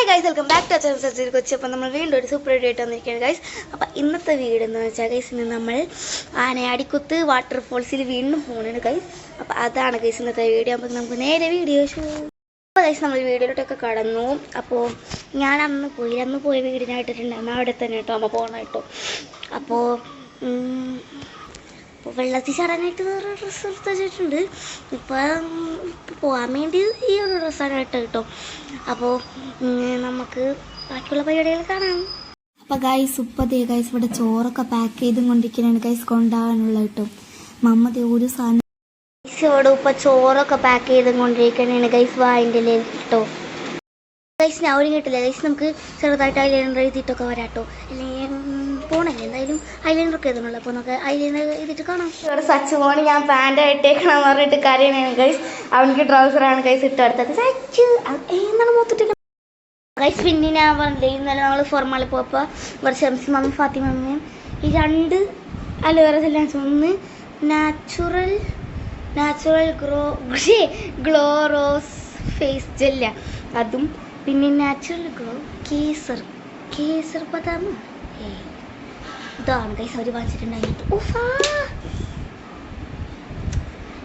Hi guys, welcome back to Achan Kochi. അപ്പം നമ്മൾ വീണ്ടും ഒരു സൂപ്പർ വീഡിയോ ആയിട്ട് വന്നിരിക്കുകയാണ് ഗൈസ്. അപ്പം ഇന്നത്തെ വീഡിയോ എന്ന് വെച്ചാൽ ഗൈസ്, ഇന്ന് നമ്മൾ ആനയാടിക്കുത്ത് വാട്ടർഫോൾസിൽ വീണ്ടും പോകുന്നുണ്ട് ഗൈസ്. അപ്പം അതാണ് ഗൈസ് ഇന്നത്തെ വീഡിയോ. അപ്പം നമുക്ക് നേരെ വീഡിയോ ഷോ. അപ്പോൾ ഗൈസ് നമ്മൾ വീഡിയോയിലോട്ടൊക്കെ കടന്നു. അപ്പോൾ ഞാൻ അന്ന് പോയ വീടിനായിട്ടിട്ടുണ്ടായിരുന്നു അവിടെ തന്നെ കേട്ടോ അമ്മ പോകണമായിട്ടോ. അപ്പോൾ വെള്ളത്തിൽ ചാടാനായിട്ട് വേറെ ഡ്രസ്സ് എടുത്ത് വെച്ചിട്ടുണ്ട്. ഇപ്പം പോകാൻ വേണ്ടി ഈ ഒരു ഡ്രസ്സാണ് കേട്ടോ കേട്ടോ. അപ്പോൾ നമുക്ക് ബാക്കിയുള്ള പരിപാടികൾ കാണാം. അപ്പോൾ ഗൈസ് ഇപ്പതേ ഗൈസ് ഇവിടെ ചോറൊക്കെ പാക്ക് ചെയ്തും കൊണ്ടിരിക്കുകയാണ് ഗൈസ്, കൊണ്ടാകാനുള്ള കേട്ടോ. മമ്മതേ ഒരു സാധനം ഗൈസോട് ഇപ്പം ചോറൊക്കെ പാക്ക് ചെയ്തും കൊണ്ടിരിക്കണേണ് ഗൈസ്. വായിൻ്റെ കേട്ടോ ഗൈസ്. ഞാൻ ഒരു കിട്ടില്ല ഗൈസ്, നമുക്ക് ചെറുതായിട്ട് ഐലൈനർ എഴുതിയിട്ടൊക്കെ വരാട്ടോ. അല്ലെങ്കിൽ പോണല്ലേ എന്തായാലും ഐലൈനറൊക്കെ എഴുതണല്ലോ. അപ്പോൾ നമുക്ക് ഐലൈനർ എഴുതിയിട്ട് കാണാം. ഇവിടെ സച്ച് പോണി ഞാൻ പാൻറ് ഇട്ടേക്കണമെന്ന് പറഞ്ഞിട്ട് കരയണേണ് ഗൈസ്. അവനക്ക് ട്രൗസറാണ് ഗൈസ് ഇട്ട് എടുത്തത്. സച്ച് എന്താണ് മൊത്തത്തിൽ ഗൈസ്. പിന്നെ ഞാൻ പറഞ്ഞില്ലേ ഇന്നലെ നമ്മൾ ഫോർമാളിൽ പോയപ്പോൾ ഇവിടെ ഷംസി മമ്മി ഫാത്തിമ മമ്മിയും ഈ രണ്ട് അലോവേറ ജെല്ലാണ്. ഒന്ന് നാച്ചുറൽ ഗ്ലോ റോസ് ഫേസ് ജെല്ല, അതും പിന്നെ നാച്ചുറൽ ഗ്ലോ കേസർ ബദാം. ഇതാണ് ഗൈസ് അവർ വാങ്ങിച്ചിട്ടുണ്ടായിട്ട്.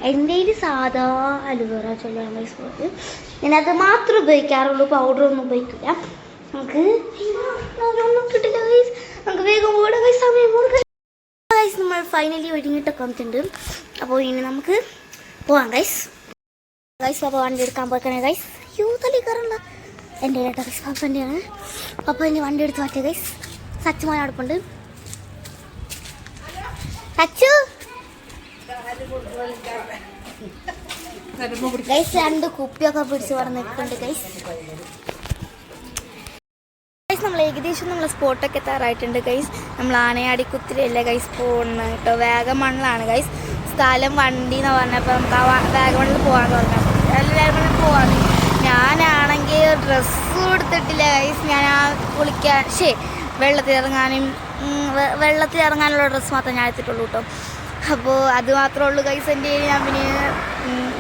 എൻ്റെ കയ്യിൽ സാധാ അലുവേറ ചൊല്ലാണ് ഗൈസ് പോയിട്ട്. ഞാനത് മാത്രമേ ഉപയോഗിക്കാറുള്ളൂ, പൗഡറൊന്നും ഉപയോഗിക്കില്ല. നമുക്ക് ഒന്നും കിട്ടില്ല ഗൈസ്. നമുക്ക് വേഗം ഓടാം ഗൈസ്, സമയം ഓടുക ഗൈസ്. നമ്മൾ ഫൈനലി ഒരുങ്ങിയിട്ടൊക്കെ വന്നിട്ടുണ്ട്. അപ്പോൾ ഇനി നമുക്ക് പോവാം ഗൈസ്. അപ്പോൾ വണ്ടി എടുക്കാൻ പോയിക്കണേ ഗൈസ്. തലി കയറണ്ട എൻ്റെ ഏട്ടാ ഗൈസ്, പാപ്പൻ്റെയാണ്. അപ്പോൾ ഇനി വണ്ടി എടുത്ത് മാറ്റിയ ഗൈസ്. സച്ചുമായി അടുപ്പുണ്ട്. സച്ചു ഗൈസ് രണ്ട് കുപ്പിയൊക്കെ പിടിച്ച് ഇവിടെ നിൽക്കുന്നുണ്ട് ഗൈസ്. ഗൈസ് നമ്മൾ ഏകദേശം നമ്മളെ സ്പോട്ടൊക്കെ എത്താറായിട്ടുണ്ട് ഗൈസ്. നമ്മൾ ആനയാടിക്കുത്തിലല്ലേ ഗൈസ് പോകുന്നത് കേട്ടോ. വാഗമണ്ണിലാണ് ഗൈസ് സ്ഥലം. വണ്ടി എന്ന് പറഞ്ഞപ്പോൾ നമുക്ക് ആ വാഗമണ്ണിൽ പോകാൻ പറഞ്ഞു. വാഗമണ്ണിൽ പോകാൻ ഞാനാണെങ്കിൽ ഡ്രസ്സും എടുത്തിട്ടില്ല ഗൈസ്. ഞാൻ ആ വെള്ളത്തിൽ ഇറങ്ങാനുള്ള ഡ്രസ്സ് മാത്രമേ ഞാൻ എടുത്തിട്ടുള്ളൂ കേട്ടോ. അപ്പോൾ അത് മാത്രമേ ഉള്ളൂ ഗൈസ് എൻ്റെ. ഞാൻ പിന്നെ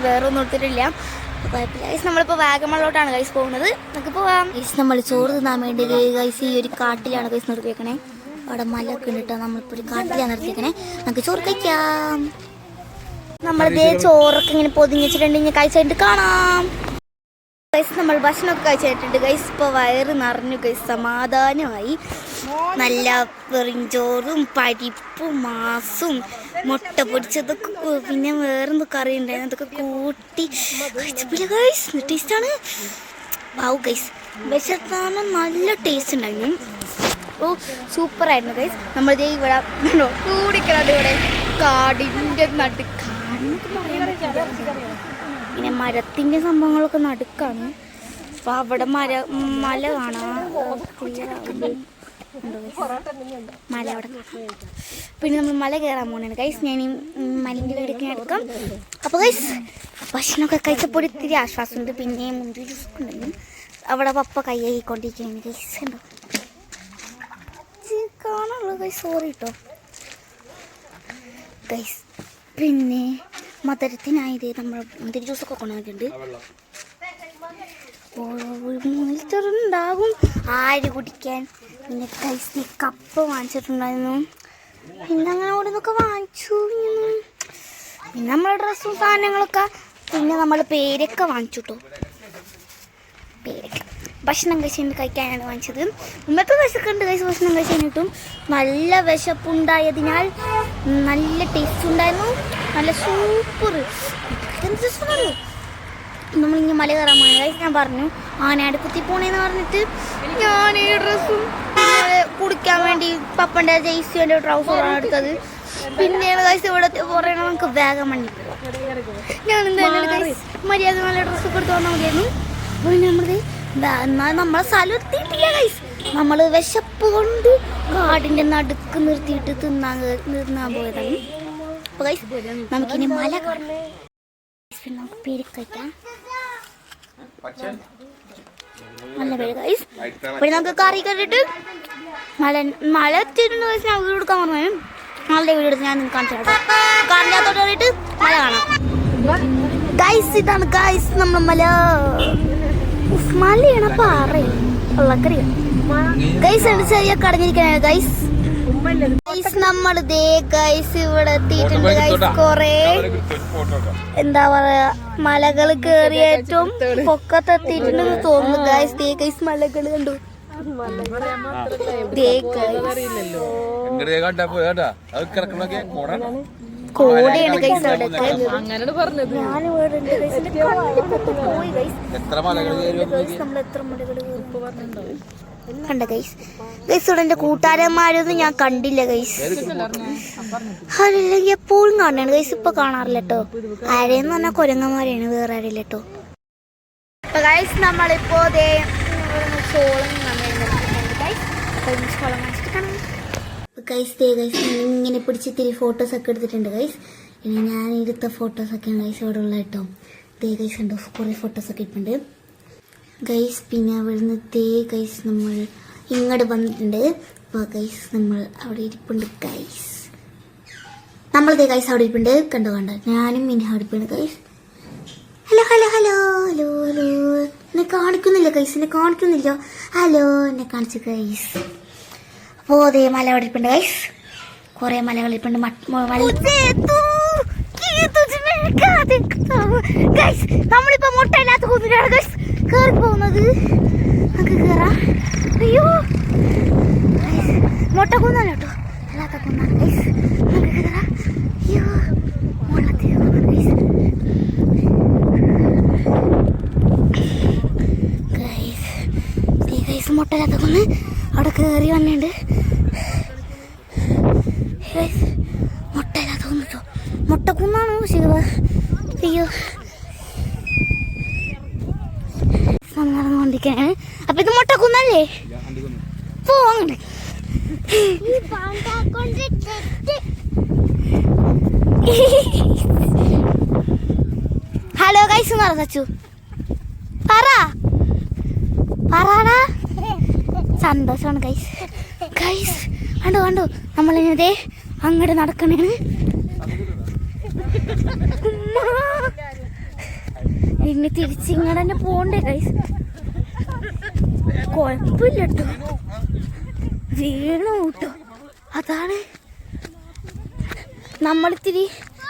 വേറെ ഒന്നും എടുത്തിട്ടില്ല. കുഴപ്പമില്ല ഗൈസ്. നമ്മളിപ്പോൾ വാഗമണിലോട്ടാണ് ഗൈസ് പോകുന്നത്. നമുക്ക് പോവാം ഗൈസ്. നമ്മൾ ചോറ് തിന്നാൻ വേണ്ടി ഗൈസ് ഈ ഒരു കാട്ടിലാണ് ഗൈസ് നിർത്തിയേക്കണേ. അവിടെ മലയൊക്കെ ഉണ്ട് കേട്ടോ. നമ്മളിപ്പോൾ ഒരു കാട്ടിലാണ് നിർത്തിയേക്കണേ. നമുക്ക് ചോറ് കഴിക്കാം. നമ്മളിതേ ചോറൊക്കെ ഇങ്ങനെ പൊതിഞ്ഞിട്ടുണ്ടെങ്കിൽ കഴിച്ചായിട്ട് കാണാം ഗൈസ്. നമ്മൾ ഭക്ഷണമൊക്കെ കഴിച്ചിട്ടുണ്ട് ഗൈസ്. ഇപ്പോൾ വയറ് നിറഞ്ഞു ഗൈസ്, സമാധാനമായി. നല്ല വെറിഞ്ചോറും പരിപ്പും മാസും മുട്ട പൊടിച്ചതൊക്കെ പിന്നെ വേറെന്തൊക്കെ കറി ഉണ്ടായിരുന്നു, അതൊക്കെ കൂട്ടി കഴിച്ചപ്പില്ല ഗൈസ്. ടേസ്റ്റാണ്. വാവ് ഗൈസ്, വിശത്താനും നല്ല ടേസ്റ്റ് ഉണ്ടായിരുന്നു. സൂപ്പറായിരുന്നു ഗൈസ്. നമ്മളിതേ ഇവിടെ കൂടിക്കളാണ്ട് ഇവിടെ കാടിൻ്റെ നടുക്കാണെന്നൊക്കെ പറയാൻ ഇങ്ങനെ മരത്തിൻ്റെ സംഭവങ്ങളൊക്കെ നടുക്കാണ്. അപ്പോൾ അവിടെ മല കാണാം. മല അവിടെ. പിന്നെ നമ്മൾ മല കയറാൻ പോകുന്നതാണ് ഗൈസ്. ഞാൻ ഈ മലിൻ്റെ വീടൊക്കെ എടുക്കാം. അപ്പോൾ ഗൈസ് ഭക്ഷണമൊക്കെ കഴിച്ചപ്പോൾ ഇത്തിരി ആശ്വാസമുണ്ട്. പിന്നെ മുന്തിരി ജ്യൂസ് ഉണ്ടെങ്കിലും അവിടെ പപ്പ കൈ കൈക്കൊണ്ടിരിക്കുകയാണ് ഗൈസ്. ഉണ്ടോ കാണാനുള്ളൂ ഗൈസ്. സോറി കേട്ടോ ഗൈസ്. പിന്നെ മധുരത്തിനായത് നമ്മൾ മുന്തിരി ജ്യൂസൊക്കെ കൊണ്ടുവന്നിട്ടുണ്ട്. ഒരു 3 ലിറ്റർ ഉണ്ടാകും ആര് കുടിക്കാൻ. പിന്നെ ഗൈസ് കപ്പ് വാങ്ങിച്ചിട്ടുണ്ടായിരുന്നു. പിന്നെ അങ്ങനെ അവിടെ നിന്നൊക്കെ വാങ്ങിച്ചു. പിന്നെ നമ്മളെ ഡ്രസ്സും സാധനങ്ങളൊക്കെ. പിന്നെ നമ്മൾ പേരൊക്കെ വാങ്ങിച്ചു കേട്ടോ. പേരൊക്കെ ഭക്ഷണം കഴിക്കാനാണ് വാങ്ങിച്ചത്. മുമ്പത്തെ വിശക്കുണ്ട് ഗൈസ്. ഭക്ഷണം കഴിക്കാനായിട്ടും നല്ല വിശപ്പുണ്ടായതിനാൽ നല്ല ടേസ്റ്റ് ഉണ്ടായിരുന്നു. നല്ല സൂപ്പർ എന്ത് രസമാണല്ലോ. നമ്മളിങ്ങനെ മല കയറാൻ പോയത് ഗൈസ്. ഞാൻ പറഞ്ഞു ആനയാടിക്കുത്തി പോണേന്ന് പറഞ്ഞിട്ട് ഞാൻ ഈ ഡ്രസ്സും കുടിക്കാൻ വേണ്ടി പപ്പൻ്റെ ജെയ്സിൻ്റെ ട്രൗസറാണ് എടുത്തത്. പിന്നെയാണ് ഗൈസ് ഇവിടെ പറയണത് നമുക്ക് വേഗം മണ്ണി ഞാൻ എന്തായാലും ഗൈസ് മര്യാദ നല്ല ഡ്രസ്സൊക്കെ എടുത്ത് വന്നാൽ മതിയായിരുന്നു. എന്നാൽ നമ്മളെ സ്ഥലം എത്തിയിട്ടില്ല ഗൈസ്. നമ്മൾ വിശപ്പ് കൊണ്ട് കാടിൻ്റെ നടുക്ക് നിർത്തിയിട്ട് തിന്നാൻ പോയതാണ്. അപ്പോൾ ഗൈസ് നമുക്കിനി മല കാണാം. നമുക്ക് പേര് കഴിക്കാം. നല്ല പേര് ഗൈസ്. പിന്നെ നമുക്ക് കറി കണ്ടിട്ട് മല എത്തിയിട്ടുണ്ട് ഗൈസ്. ഞാൻ വീട് എടുക്കാൻ പറഞ്ഞു. നാളെ വീട് എടുത്ത് ഞാൻ നിങ്ങൾക്ക് കാണിച്ചു തരാം. കാറിൻ്റെ അകത്തോട്ട് കയറിയിട്ട് മല കാണാം ഗൈസ്. ഇതാണ് ഗൈസ് നമ്മൾ മല. മലയാണ് പാറ. ഉള്ളക്കറിയാം ഗൈസ്. ഉണ്ട് ചെറിയ കടഞ്ഞിരിക്കാനാണ് ഗൈസ്. നമ്മള് ദേ ഗൈസ് ഇവിടെ എത്തിയിട്ടുണ്ട് ഗൈസ്. കൊറേ എന്താ പറയാ മലകൾ കേറി ഏറ്റവും പൊക്കത്തെത്തിയിട്ടുണ്ടെന്ന് തോന്നുന്നു ഗൈസ്. ദേ ഗൈസ് മലകൾ കണ്ടു. കോടയാണ് ഗൈസ് അവിടെയൊക്കെ. നമ്മൾ എത്ര മലകൾ കണ്ട ഗൈസ്. ഗൈസ് ഇവിടെ എന്റെ കൂട്ടുകാരന്മാരൊന്നും ഞാൻ കണ്ടില്ല ഗൈസ്. അല്ലെങ്കിൽ എപ്പോഴും കാണാണ് ഗൈസ്. ഇപ്പൊ കാണാറില്ല കേട്ടോ. ആരെയെന്ന് പറഞ്ഞാൽ കുരങ്ങന്മാരാണ്, വേറെ ആരില്ല കേട്ടോ. അപ്പൊ ഗൈസ് നമ്മളിപ്പോ ചോളം ഇങ്ങനെ പിടിച്ച് ഇത്തിരി ഫോട്ടോസ് ഒക്കെ എടുത്തിട്ടുണ്ട് ഗൈസ്. പിന്നെ ഞാൻ എടുത്ത ഫോട്ടോസ് ഒക്കെയാണ് ഗൈസ് ഇവിടെ ഉള്ള കേട്ടോ. ദേ ഗൈസ് ഉണ്ടോ കുറെ ഫോട്ടോസ് ഒക്കെ ഇട്ടുണ്ട് ഗൈസ്. പിന്നെ അവിടുന്ന് ദേ ഗൈസ് നമ്മൾ ഇങ്ങോട്ട് വന്നിട്ടുണ്ട്. അപ്പോൾ ഗൈസ് നമ്മൾ അവിടെ ഇരിപ്പുണ്ട് ഗൈസ്. നമ്മൾ ദേ ഗൈസ് അവിടെ ഇരിപ്പുണ്ട്. കണ്ടോ ഞാനും പിന്നെ അവിടെ ഇരിപ്പുണ്ട് guys. Hello hello hello hello hello. എന്നെ കാണിക്കുന്നില്ല ഗൈസ്, എന്നെ കാണിക്കുന്നില്ല. ഹലോ എന്നെ കാണിച്ചു ഗൈസ്. അപ്പോൾ അതേ മല അവിടെ ഇരിപ്പുണ്ട് ഗൈസ്. കുറേ മലകൾ ഇരിപ്പുണ്ട്. നമ്മളിപ്പോ മുട്ടയില്ലാത്ത കുന്നിലാണ് ഗൈസ് കേറി പോകുന്നത്. നമുക്ക് കേറാം. അയ്യോ മുട്ട കുന്നല്ല കേട്ടോ, അല്ലാത്ത കുന്നാണ് ഗൈസ്. നമുക്ക് കേറാം. അയ്യോ മുള്ളത്തിൽ ഗൈസ്. ഗൈസ് മുട്ടയില്ലാത്ത കുന്ന് അവിടെ കേറി വന്നിട്ടുണ്ട്. മുട്ടയില്ലാത്ത കുന്ന് കേട്ടോ, മുട്ടക്കുന്നാണ്. അയ്യോ നടന്നുകൊണ്ടിരിക്കാനാണ്. അപ്പൊ ഇത് മുട്ടക്കുന്നല്ലേ? പോ അങ്ങനെ. ഹലോ ഗൈസ് പറഞ്ഞു പറയാ സന്തോഷമാണ് ഗൈസ്. ഗൈസ് കണ്ടോ കണ്ടോ നമ്മളിതേ അങ്ങോട്ട് നടക്കണേണ്. ഇനി തിരിച്ചിങ്ങടെ തന്നെ പോണ്ടേ ഗൈസ്. കുഴപ്പമില്ല കേട്ടോ, വീണു കേട്ടോ. അതാണ് നമ്മളിത്തിരി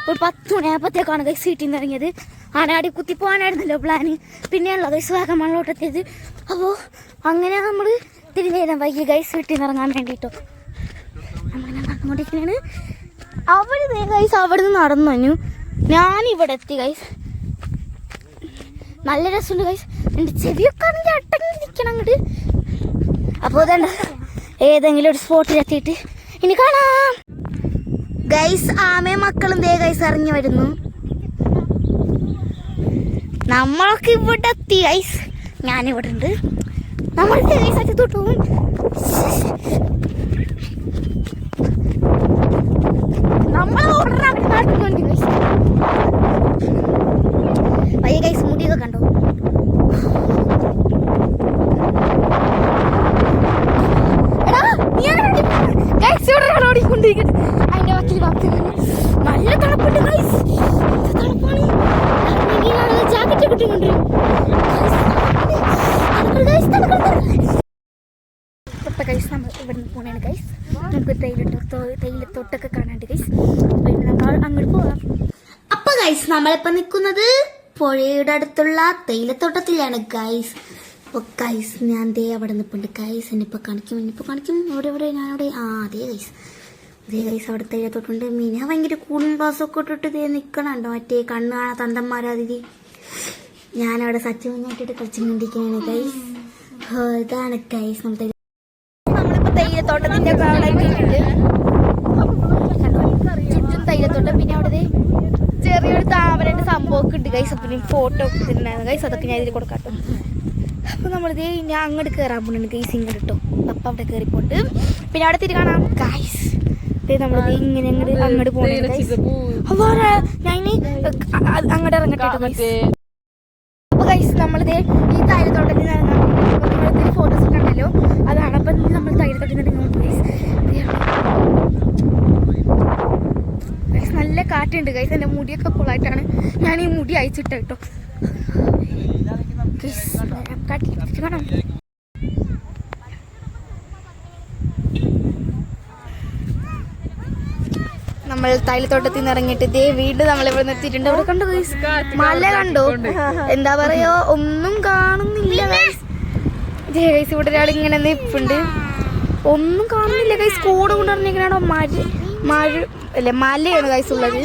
ഒരു 10 മണിയായപ്പോഴത്തേക്കാണ് ഗൈസ് വീട്ടിൽ നിന്ന് ഇറങ്ങിയത്. ആനാടി കുത്തി പോകാനായിരുന്നല്ലോ പ്ലാന്. പിന്നെയുള്ള ഗൈസ് വാഗമണിലോട്ടെത്തിയത്. അപ്പോൾ അങ്ങനെ നമ്മൾ ഇത്തിരി നേരം വൈകി ഗൈസ് വീട്ടിൽ നിന്ന് ഇറങ്ങാൻ വേണ്ടിയിട്ടോ. നമ്മളിങ്ങനെ നടന്നുകൊണ്ടിരിക്കുന്നതാണ്. അവിടെ ഗൈസ് അവിടെ നിന്ന് നടന്നു കഴിഞ്ഞു. ഞാനിവിടെ എത്തി ഗൈസ്. നല്ല രസമുണ്ട് ഗൈസ്. എൻ്റെ ചെവിയൊക്കെ ആണെങ്കിൽ അട്ടങ്ങി നിൽക്കണം അങ്ങോട്ട്. അപ്പോൾ ഇതണ്ട ഏതെങ്കിലും ഒരു സ്പോട്ടിലെത്തിയിട്ട് ഇനി കാണാം ഗൈസ്. ആമയും മക്കളും ദേ ഗൈസ് ഇറങ്ങി വരുന്നു. നമ്മളൊക്കെ ഇവിടെ എത്തി ഗൈസ്. ഞാനിവിടെ ഉണ്ട്. നമ്മൾ ഗൈസ് അച്ഛൻ തൊട്ടു നമ്മൾ നാട്ടിലുണ്ട് ഗൈസ്. വയ്യ ഗൈസ് മുടിയൊക്കെ കണ്ടോ. അതിന്റെ വക്കിൽ നല്ല തണുപ്പുണ്ട് ഗൈസ്. തണുപ്പാണ്. ജാക്കറ്റ് കിട്ടുന്നുണ്ട്. ഗൈസ് നമ്മൾ ഇവിടുന്ന് പോണേണ് ഗൈസ്. നമുക്ക് തേയിലത്തോട്ടൊക്കെ കാണാണ്ട് ഗൈസ്. പിന്നെ നമുക്ക് അങ്ങോട്ട് പോവാം. അപ്പൊ ഗൈസ് നമ്മളിപ്പോ നിൽക്കുന്നത് പുഴയുടെ അടുത്തുള്ള തേയിലത്തോട്ടത്തിലാണ് ഗൈസ്. അപ്പോൾ ഗൈസ് ഞാൻ ദേ അവിടെ നിൽപ്പുണ്ട് ഗൈസ്. എന്നിപ്പോൾ കാണിക്കും എവിടെ ഞാനവിടെ അതേ ഗൈസ്. അതേ ഗൈസ് അവിടെ തേയിലത്തോട്ടുണ്ട്. മീന ഭയങ്കര കൂളിംഗ് ഗ്ലാസ്സൊക്കെ ഇട്ടിട്ട് ദേ നിൽക്കണുണ്ടോ, മറ്റേ കണ്ണ് കാണാൻ തന്തന്മാരാതിരി. ഞാനവിടെ സച്ച് മുന്നിട്ടിട്ട് കളിച്ചുകൊണ്ടിരിക്കുകയാണ് ഗൈസ്. ഇതാണ് ഗൈസ് നമ്മളിപ്പോൾ തേയിലത്തോട്ടത്തിൻ്റെ ഒക്കെ അവിടെ എത്തിയിട്ടുണ്ട്. ചുറ്റും തേയിലത്തോട്ടം. പിന്നെ അവിടെ ചെറിയൊരു താമരൻ്റെ സംഭവമൊക്കെ ഉണ്ട് ഗൈസ്. പിന്നെ ഫോട്ടോ ഒക്കെ ഉണ്ടായിരുന്നു ഗൈസ്. അതൊക്കെ ഞാൻ ഇതിൽ കൊടുക്കാട്ടോ. അപ്പോൾ നമ്മളിത് ഞാൻ അങ്ങോട്ട് കയറാൻ പോകുന്നുണ്ട് ഗൈസ്. ഇങ്ങോട്ട് കേട്ടോ. അപ്പം അവിടെ കയറിപ്പോണ്ട് പിന്നെ അവിടെ തിരി കാണാം ഗൈസ്. നമ്മളിത് ഇങ്ങനെ അങ്ങോട്ട് പോകുന്നുണ്ട് ഗൈസ്. അപ്പോൾ ഞാൻ അങ്ങോട്ട് ഇറങ്ങട്ടെ ഗൈസ്. അപ്പോൾ ഗൈസ് നമ്മളിത് ഈ തൈലത്തോട്ടത്തിൽ നിന്ന് ഇറങ്ങാൻ ഫോട്ടോസ് ഒക്കെ ഉണ്ടല്ലോ, അതാണ്. അപ്പം നമ്മൾ തൈലത്തോട്ടത്തിൽ നിന്ന് ഇറങ്ങും ഗൈസ്. ഗൈസ് നല്ല കാറ്റുണ്ട് ഗൈസ്. എൻ്റെ മുടിയൊക്കെ ഫുള്ളായിട്ടാണ് ഞാൻ ഈ മുടി അയച്ചിട്ട് കേട്ടോ. കാട്ടിൽ കാണാം. നമ്മൾ തൈലത്തോട്ടത്തിൽ നിന്ന് ഇറങ്ങിയിട്ട് ഇതേ വീണ്ടും നമ്മളിവിടെ നിർത്തിയിട്ടുണ്ട്. ഇവിടെ കണ്ടു ഗൈസ്, മല കണ്ടു. എന്താ പറയാ, ഒന്നും കാണുന്നില്ല ഗൈസ്. ഇതേ ഗൈസ്, ഇവിടെ ഒരാൾ ഇങ്ങനെ നിൽപ്പുണ്ട്, ഒന്നും കാണുന്നില്ല ഗൈസ്. കൂടെ കൊണ്ടിറങ്ങിയാണോ അല്ലേ മലയാണ് ഗൈസ് ഉള്ളത്.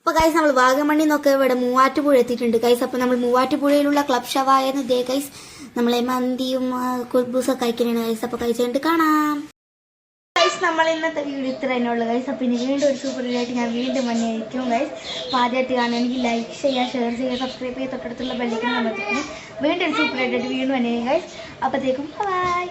അപ്പൊ ഗൈസ് നമ്മൾ വാഗമണ്ണി നിന്നൊക്കെ ഇവിടെ മൂവാറ്റുപുഴ എത്തിയിട്ടുണ്ട് ഗൈസ്. അപ്പൊ നമ്മൾ മൂവാറ്റുപുഴയിലുള്ള ക്ലബ് ഷവായെന്ന് ഇതേ ഗൈസ് നമ്മളെ മന്തിയും കുബൂസൊക്കെ കഴിക്കാനാണ് ഗൈസ്. അപ്പൊ കഴിച്ചിട്ട് കാണാം ഗൈസ്. നമ്മൾ ഇന്നത്തെ വീഡിയോ ഇത്ര തന്നെ ഉള്ളു ഗൈസ്. അപ്പൊ ഇനി വീണ്ടും ഒരു സൂപ്പർ വീഡിയോ ആയിട്ട് ഞാൻ വീണ്ടും വന്നിരിക്കും ഗൈസ്. അപ്പൊ ആദ്യമായിട്ട് കാണുകയാണെങ്കിൽ ലൈക്ക് ചെയ്യുക, ഷെയർ ചെയ്യുക, സബ്സ്ക്രൈബ് ചെയ്യുക, തൊട്ടടുത്തുള്ള ബെല്ലൈക്കൺ അമർത്തിട്ട് വീണ്ടും ഒരു സൂപ്പർ ആയിട്ട് വീണ്ടും വന്നിരിക്കും ഗൈസ്. അപ്പത്തേക്കും ബൈ.